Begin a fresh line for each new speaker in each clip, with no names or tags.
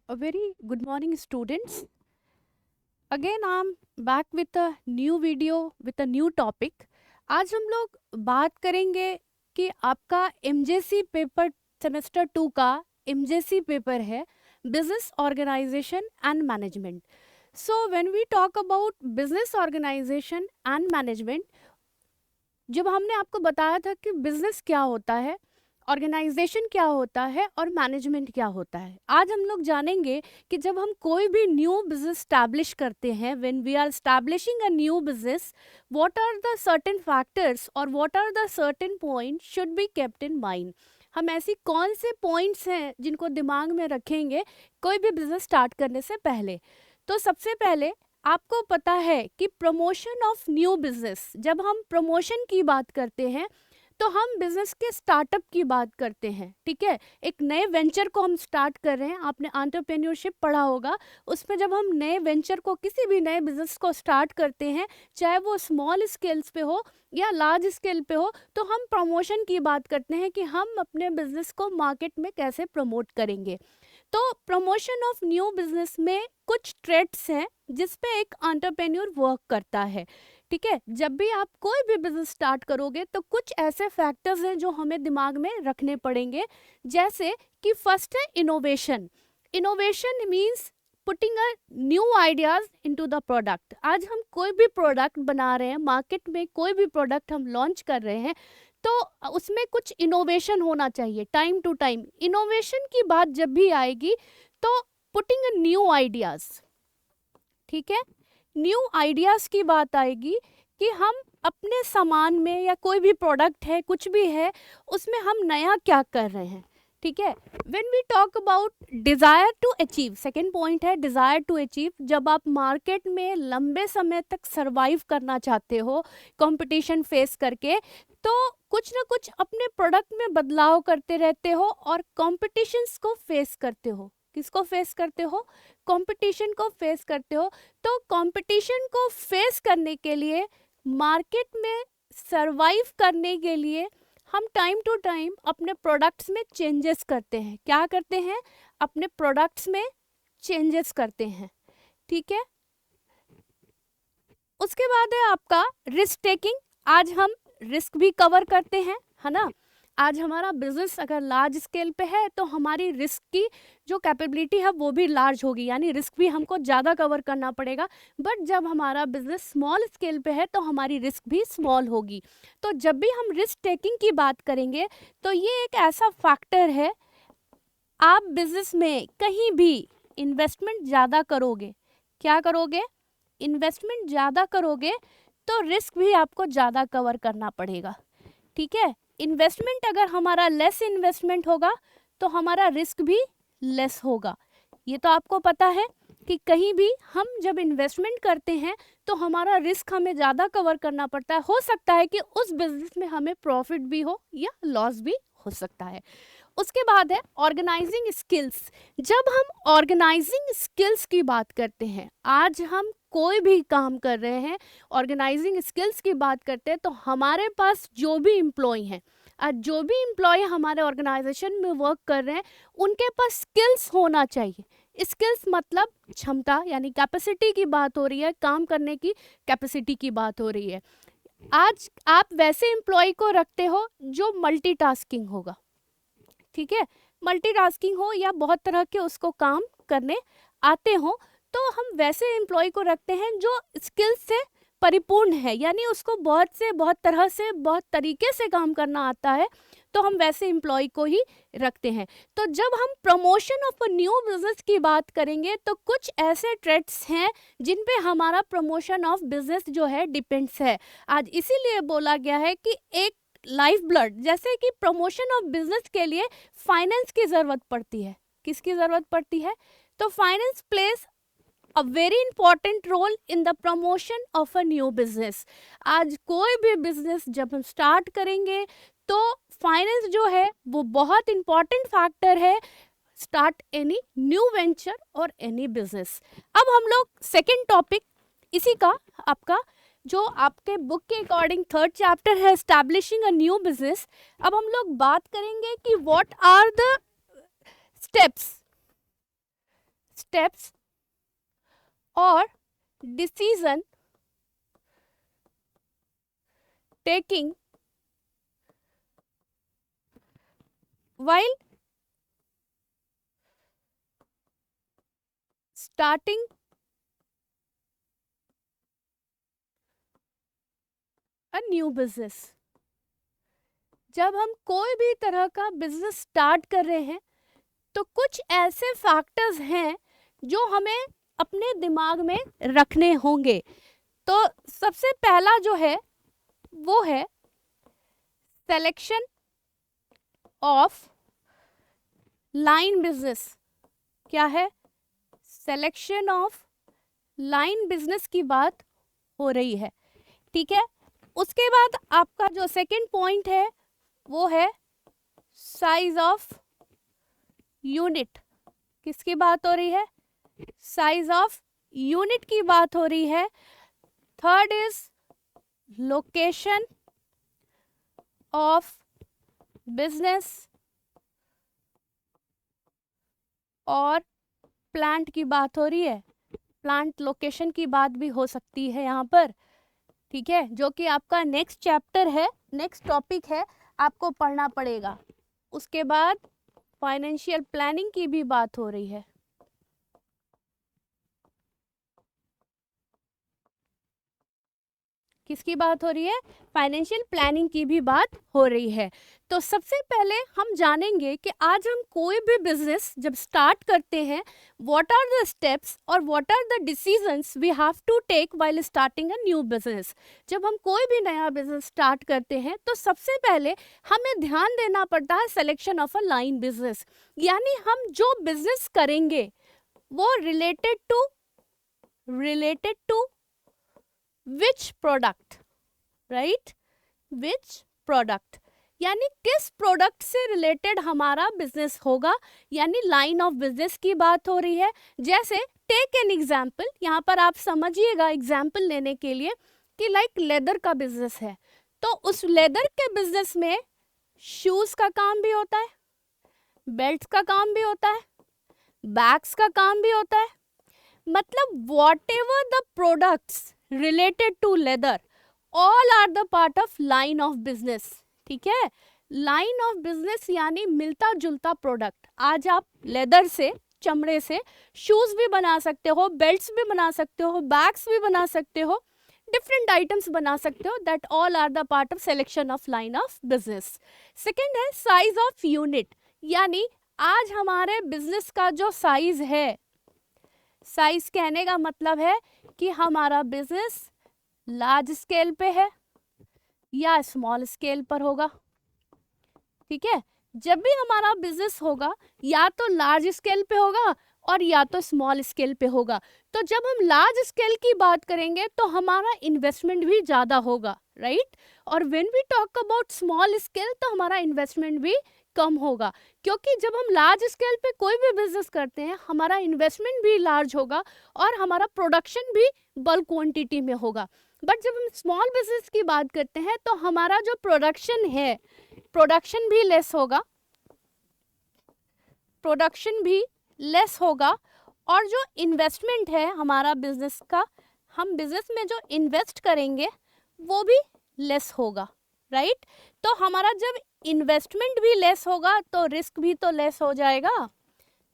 A very good morning, students. Again, I'm back with a new video with a new topic. आज हम लोग बात करेंगे कि आपका MJC पेपर सेमेस्टर 2 का MJC पेपर है business organisation and management. So when we talk about business organisation and management, जब हमने आपको बताया था कि बिजनेस क्या होता है, ऑर्गेनाइजेशन क्या होता है और मैनेजमेंट क्या होता है, आज हम लोग जानेंगे कि जब हम कोई भी न्यू बिजनेस स्टैब्लिश करते हैं, when we are establishing a new business, what are the certain factors और what are the certain point should be kept in mind. हम ऐसी कौन से पॉइंट्स हैं जिनको दिमाग में रखेंगे कोई भी बिजनेस स्टार्ट करने से पहले. तो सबसे पहले आपको पता है कि प्रमोशन ऑफ न्यू बिजनेस, जब हम प्रमोशन की बात करते हैं तो हम बिजनेस के स्टार्टअप की बात करते हैं. ठीक है, एक नए वेंचर को हम स्टार्ट कर रहे हैं. आपने एंटरप्रेन्योरशिप पढ़ा होगा, उसमें जब हम नए वेंचर को, किसी भी नए बिजनेस को स्टार्ट करते हैं, चाहे वो स्मॉल स्केल्स पे हो या लार्ज स्केल पे हो, तो हम प्रमोशन की बात करते हैं कि हम अपने बिजनेस को मार्केट में कैसे प्रमोट करेंगे. तो प्रमोशन ऑफ न्यू बिजनेस में कुछ ट्रेड्स हैं जिस पे एक एंटरप्रेन्योर वर्क करता है. ठीक है, जब भी आप कोई भी बिजनेस स्टार्ट करोगे तो कुछ ऐसे फैक्टर्स हैं जो हमें दिमाग में रखने पड़ेंगे. जैसे कि फर्स्ट है innovation. Innovation means putting a new ideas into the product. आज हम कोई भी प्रोडक्ट बना रहे हैं, मार्केट में कोई भी प्रोडक्ट हम लॉन्च कर रहे हैं, तो उसमें कुछ इनोवेशन होना चाहिए. टाइम टू टाइम इनोवेशन की बात जब भी आएगी तो पुटिंग अ न्यू आइडियाज, ठीक है, न्यू आइडियाज की बात आएगी कि हम अपने सामान में या कोई भी प्रोडक्ट है, कुछ भी है, उसमें हम नया क्या कर रहे हैं. ठीक है, when we talk about desire to achieve, second point है डिज़ायर टू अचीव. जब आप मार्केट में लंबे समय तक सरवाइव करना चाहते हो कंपटीशन फेस करके, तो कुछ ना कुछ अपने प्रोडक्ट में बदलाव करते रहते हो और कॉम्पिटिशन्स को फेस करते हो. किसको फेस करते हो? कंपटीशन को फेस करते हो. तो कंपटीशन को फेस करने के लिए, मार्केट में सरवाइव करने के लिए, हम टाइम टू टाइम अपने प्रोडक्ट्स में चेंजेस करते हैं. क्या करते हैं? अपने प्रोडक्ट्स में चेंजेस करते हैं. ठीक है, उसके बाद है आपका रिस्क टेकिंग. आज हम रिस्क भी कवर करते हैं, है ना. आज हमारा बिजनेस अगर लार्ज स्केल पे है तो हमारी रिस्क की जो कैपेबिलिटी है वो भी लार्ज होगी, यानी रिस्क भी हमको ज़्यादा कवर करना पड़ेगा. बट जब हमारा बिजनेस स्मॉल स्केल पे है तो हमारी रिस्क भी स्मॉल होगी. तो जब भी हम रिस्क टेकिंग की बात करेंगे तो ये एक ऐसा फैक्टर है, आप बिजनेस में कहीं भी इन्वेस्टमेंट ज़्यादा करोगे, क्या करोगे? इन्वेस्टमेंट ज़्यादा करोगे तो रिस्क भी आपको ज़्यादा कवर करना पड़ेगा. ठीक है, इन्वेस्टमेंट अगर हमारा लेस इन्वेस्टमेंट होगा तो हमारा रिस्क भी लेस होगा. ये तो आपको पता है कि कहीं भी हम जब इन्वेस्टमेंट करते हैं तो हमारा रिस्क हमें ज़्यादा कवर करना पड़ता है. हो सकता है कि उस बिजनेस में हमें प्रॉफिट भी हो या लॉस भी हो सकता है. उसके बाद है ऑर्गेनाइजिंग स्किल्स. जब हम ऑर्गेनाइजिंग स्किल्स की बात करते हैं, आज हम कोई भी काम कर रहे हैं, ऑर्गेनाइजिंग स्किल्स की बात करते हैं, तो हमारे पास जो भी एम्प्लॉय हैं, आज जो भी एम्प्लॉय हमारे ऑर्गेनाइजेशन में वर्क कर रहे हैं, उनके पास स्किल्स होना चाहिए. स्किल्स मतलब क्षमता, यानी कैपेसिटी की बात हो रही है, काम करने की कैपेसिटी की बात हो रही है. आज आप वैसे एम्प्लॉय को रखते हो जो मल्टीटास्किंग होगा. ठीक है, मल्टीटास्किंग हो या बहुत तरह के उसको काम करने आते हो, तो हम वैसे एम्प्लॉय को रखते हैं जो स्किल्स से परिपूर्ण है, यानी उसको बहुत तरह से, बहुत तरीके से काम करना आता है, तो हम वैसे एम्प्लॉय को ही रखते हैं. तो जब हम promotion of a new business की बात करेंगे तो कुछ ऐसे ट्रेड्स हैं जिन पे हमारा प्रमोशन ऑफ बिजनेस जो है डिपेंड्स है. आज इसीलिए बोला गया है कि एक लाइफ ब्लड, जैसे कि प्रमोशन ऑफ बिजनेस के लिए फाइनेंस की ज़रूरत पड़ती है. किसकी ज़रूरत पड़ती है? तो finance place a very important role in the promotion of a new business. आज कोई भी बिजनेस जब हम स्टार्ट करेंगे तो फाइनेंस जो है वो बहुत इंपॉर्टेंट फैक्टर है, स्टार्ट एनी न्यू वेंचर और एनी बिजनेस. अब हम लोग सेकेंड टॉपिक इसी का, आपका जो आपके बुक के अकॉर्डिंग थर्ड चैप्टर है एस्टैब्लिशिंग अ न्यू बिजनेस. अब हम लोग बात करेंगे कि what are the steps steps or decision taking while starting a new business। जब हम कोई भी तरह का बिजनेस स्टार्ट कर रहे हैं तो कुछ ऐसे फैक्टर्स हैं जो हमें अपने दिमाग में रखने होंगे। तो सबसे पहला जो है वो है सिलेक्शन ऑफ लाइन बिजनेस। क्या है? सिलेक्शन ऑफ लाइन बिजनेस की बात हो रही है, ठीक है। उसके बाद आपका जो सेकंड पॉइंट है वो है साइज ऑफ यूनिट। किसकी बात हो रही है? साइज ऑफ यूनिट की बात हो रही है। Third is location of business और प्लांट की बात हो रही है। प्लांट लोकेशन की बात भी हो सकती है यहाँ पर, ठीक है, जो कि आपका नेक्स्ट चैप्टर है, नेक्स्ट टॉपिक है, आपको पढ़ना पड़ेगा। उसके बाद फाइनेंशियल प्लानिंग की भी बात हो रही है। किसकी बात हो रही है? फाइनेंशियल प्लानिंग की भी बात हो रही है। तो सबसे पहले हम जानेंगे कि आज हम कोई भी बिजनेस जब स्टार्ट करते हैं, व्हाट आर द स्टेप्स और what are the decisions we have to take while starting a new business. जब हम कोई भी नया बिजनेस स्टार्ट करते हैं तो सबसे पहले हमें ध्यान देना पड़ता है selection of a line business, यानी हम जो बिजनेस करेंगे वो related to which product, right? which product, यानी किस प्रोडक्ट से रिलेटेड हमारा बिजनेस होगा, यानी लाइन ऑफ बिजनेस की बात हो रही है। जैसे टेक एन एग्जाम्पल, यहाँ पर आप समझिएगा एग्जाम्पल लेने के लिए कि लाइक लेदर का बिजनेस है, तो उस लेदर के बिजनेस में शूज का काम भी होता है, बेल्ट का काम भी होता है, बैग्स का काम भी होता है। मतलब what ever the products related to leather all are the part of line of business, ठीक है। लाइन ऑफ बिजनेस यानी मिलता जुलता प्रोडक्ट। आज आप लेदर से, चमड़े से शूज भी बना सकते हो, बेल्ट्स भी बना सकते हो, बैग्स भी बना सकते हो, डिफरेंट आइटम्स बना सकते हो। That all are the part of selection of line of business. Second है साइज ऑफ यूनिट, यानी आज हमारे बिजनेस का जो साइज है, साइज कहने का मतलब है कि हमारा बिजनेस लार्ज स्केल पे है या स्मॉल स्केल पर होगा, ठीक है। जब भी हमारा बिजनेस होगा या तो लार्ज स्केल पे होगा और या तो स्मॉल स्केल पे होगा। तो जब हम लार्ज स्केल की बात करेंगे तो हमारा इन्वेस्टमेंट भी ज़्यादा होगा, राइट। और when we talk about small scale तो हमारा इन्वेस्टमेंट भी कम होगा, क्योंकि जब हम लार्ज स्केल पे कोई भी बिजनेस करते हैं हमारा इन्वेस्टमेंट भी लार्ज होगा और हमारा प्रोडक्शन भी बल्क क्वांटिटी में होगा। बट जब हम स्मॉल बिजनेस की बात करते हैं तो हमारा जो प्रोडक्शन है, प्रोडक्शन भी लेस होगा और जो इन्वेस्टमेंट है हमारा बिजनेस का, हम बिजनेस में जो इन्वेस्ट करेंगे वो भी लेस होगा, राइट। तो हमारा जब इन्वेस्टमेंट भी लेस होगा तो रिस्क भी तो लेस हो जाएगा,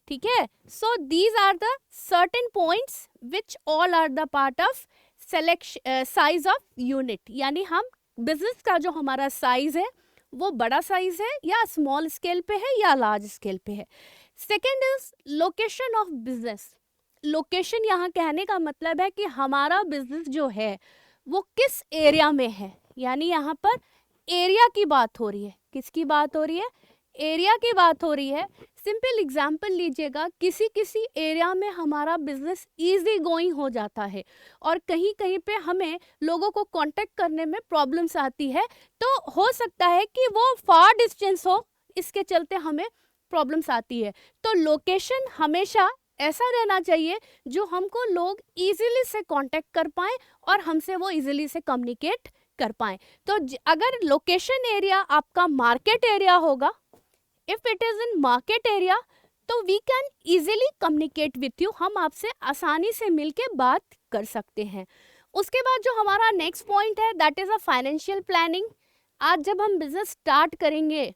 ठीक है। So these are the certain points which all are the part of selection size of unit, यानी हम बिजनेस का जो हमारा साइज है वो बड़ा साइज है या स्मॉल स्केल पे है या लार्ज स्केल पे है। Second is location of business. Location यहाँ कहने का मतलब है कि हमारा बिजनेस जो है वो किस एरिया में है, यानी यहाँ पर एरिया की बात हो रही है। किसकी बात हो रही है? एरिया की बात हो रही है। सिंपल एग्जाम्पल लीजिएगा, किसी एरिया में हमारा बिजनेस इजी गोइंग हो जाता है और कहीं कहीं पे हमें लोगों को कांटेक्ट करने में प्रॉब्लम्स आती है, तो हो सकता है कि वो फार डिस्टेंस हो, इसके चलते हमें प्रॉब्लम्स आती है। तो लोकेशन हमेशा ऐसा रहना चाहिए जो हमको लोग इजीली से कांटेक्ट कर पाएँ और हमसे वो इजीली से कम्युनिकेट कर पाएँ। तो अगर लोकेशन एरिया आपका मार्केट एरिया होगा, if it is in market area, तो we can easily communicate with you, हम आपसे आसानी से मिलके बात कर सकते हैं। उसके बाद जो हमारा नेक्स्ट पॉइंट है that is a financial planning. आज जब हम बिजनेस स्टार्ट करेंगे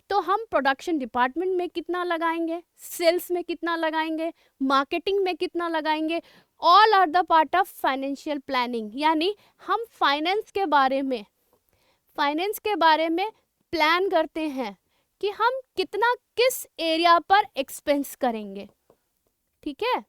तो हम प्रोडक्शन डिपार्टमेंट में कितना लगाएंगे, सेल्स में कितना लगाएंगे, मार्केटिंग में कितना लगाएंगे, all are the part of financial planning. यानी हम फाइनेंस के बारे में प्लान करते हैं कि हम कितना किस एरिया पर एक्सपेंस करेंगे, ठीक है,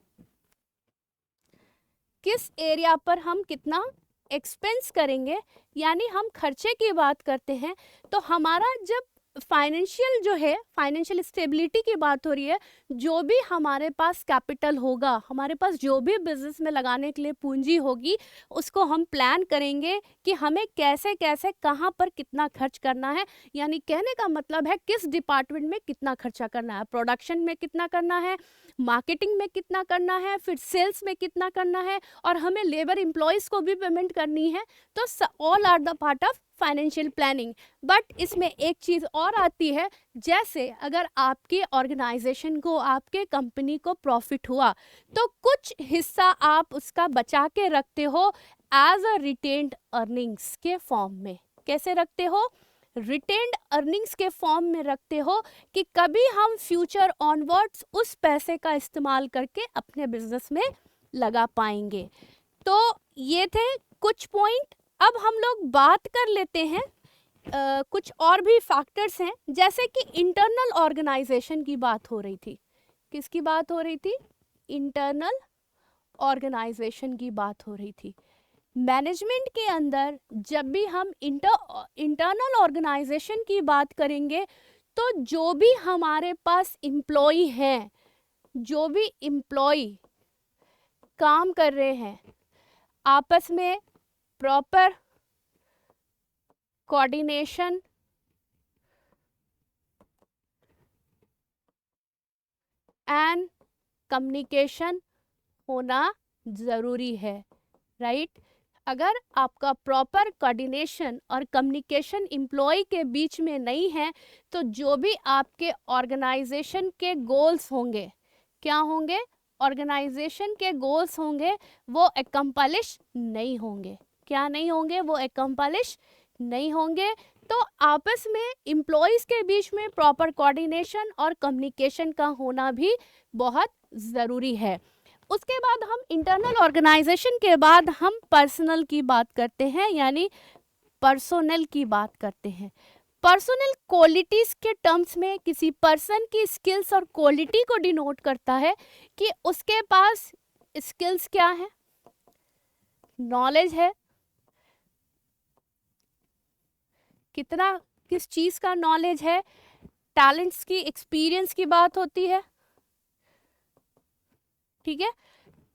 किस एरिया पर हम कितना एक्सपेंस करेंगे, यानी हम खर्चे की बात करते हैं। तो हमारा जब फाइनेंशियल जो है, फाइनेंशियल स्टेबिलिटी की बात हो रही है, जो भी हमारे पास कैपिटल होगा, हमारे पास जो भी बिजनेस में लगाने के लिए पूंजी होगी, उसको हम प्लान करेंगे कि हमें कैसे कैसे कहाँ पर कितना खर्च करना है। यानी कहने का मतलब है किस डिपार्टमेंट में कितना खर्चा करना है, प्रोडक्शन में कितना करना है, मार्केटिंग में कितना करना है, फिर सेल्स में कितना करना है, और हमें लेबर एम्प्लॉयज़ को भी पेमेंट करनी है। तो all are the part of financial planning. But इसमें एक चीज़ और आती है, जैसे अगर आपके ऑर्गेनाइजेशन को, आपके कंपनी को प्रॉफिट हुआ तो कुछ हिस्सा आप उसका बचा के रखते हो एज अ रिटेन्ड अर्निंग्स के फॉर्म में। कैसे रखते हो? रिटेन्ड अर्निंग्स के फॉर्म में रखते हो कि कभी हम फ्यूचर ऑनवर्ड्स उस पैसे का इस्तेमाल करके अपने बिजनेस में लगा पाएंगे। तो ये थे कुछ पॉइंट। अब हम लोग बात कर लेते हैं कुछ और भी फैक्टर्स हैं, जैसे कि इंटरनल ऑर्गेनाइजेशन की बात हो रही थी। किसकी बात हो रही थी? इंटरनल ऑर्गेनाइजेशन की बात हो रही थी। मैनेजमेंट के अंदर जब भी हम इंटरनल ऑर्गेनाइजेशन की बात करेंगे तो जो भी हमारे पास एम्प्लॉई हैं, जो भी एम्प्लॉई काम कर रहे हैं, आपस में प्रॉपर कोऑर्डिनेशन एंड कम्युनिकेशन होना ज़रूरी है, राइट? अगर आपका प्रॉपर कोऑर्डिनेशन और कम्युनिकेशन एम्प्लॉय के बीच में नहीं है तो जो भी आपके ऑर्गेनाइजेशन के गोल्स होंगे, क्या होंगे? ऑर्गेनाइजेशन के गोल्स होंगे, वो एकम्प्लिश नहीं होंगे। क्या नहीं होंगे? वो एकम्प्लिश नहीं होंगे। तो आपस में एम्प्लॉयज़ के बीच में प्रॉपर कोऑर्डिनेशन और कम्युनिकेशन का होना भी बहुत ज़रूरी है। उसके बाद हम इंटरनल ऑर्गेनाइजेशन के बाद हम पर्सनल की बात करते हैं, यानी पर्सोनल की बात करते हैं। पर्सनल क्वालिटीज़ के टर्म्स में किसी पर्सन की स्किल्स और क्वालिटी को डिनोट करता है कि उसके पास स्किल्स क्या है, नॉलेज है, कितना किस चीज़ का नॉलेज है, टैलेंट्स की, एक्सपीरियंस की बात होती है, ठीक है।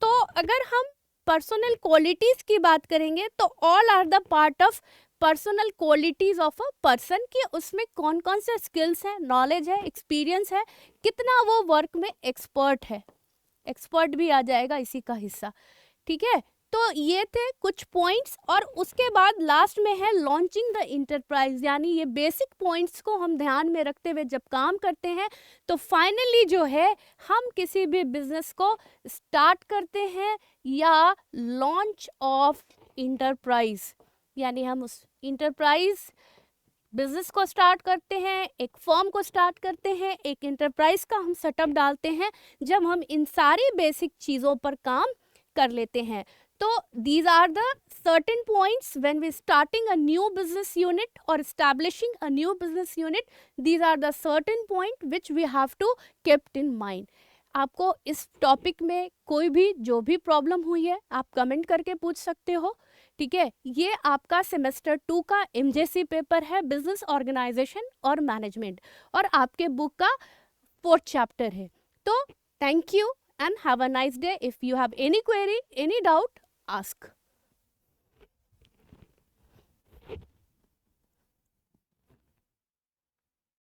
तो अगर हम पर्सनल क्वालिटीज़ की बात करेंगे तो all are the part of personal qualities of a person, कि उसमें कौन कौन से स्किल्स हैं, नॉलेज है, एक्सपीरियंस है, कितना वो वर्क में एक्सपर्ट है। एक्सपर्ट भी आ जाएगा इसी का हिस्सा, ठीक है। तो ये थे कुछ पॉइंट्स। और उसके बाद लास्ट में है लॉन्चिंग द इंटरप्राइज, यानी ये बेसिक पॉइंट्स को हम ध्यान में रखते हुए जब काम करते हैं तो फाइनली जो है हम किसी भी बिजनेस को स्टार्ट करते हैं या लॉन्च ऑफ इंटरप्राइज, यानी हम उस इंटरप्राइज बिजनेस को स्टार्ट करते हैं, एक फर्म को स्टार्ट करते हैं, एक इंटरप्राइज का हम सेटअप डालते हैं जब हम इन सारी बेसिक चीज़ों पर काम कर लेते हैं। तो these are the certain points when we starting a new business unit or establishing a new business unit. These are the certain point which we have to kept in mind. आपको इस topic में कोई भी जो भी problem हुई है आप कमेंट करके पूछ सकते हो, ठीक है। ये आपका सेमेस्टर 2 का एमजेसी पेपर है, बिजनेस ऑर्गेनाइजेशन और मैनेजमेंट, और आपके बुक का 4th चैप्टर है। तो thank you and have a nice day. If you have any query, any doubt, ask.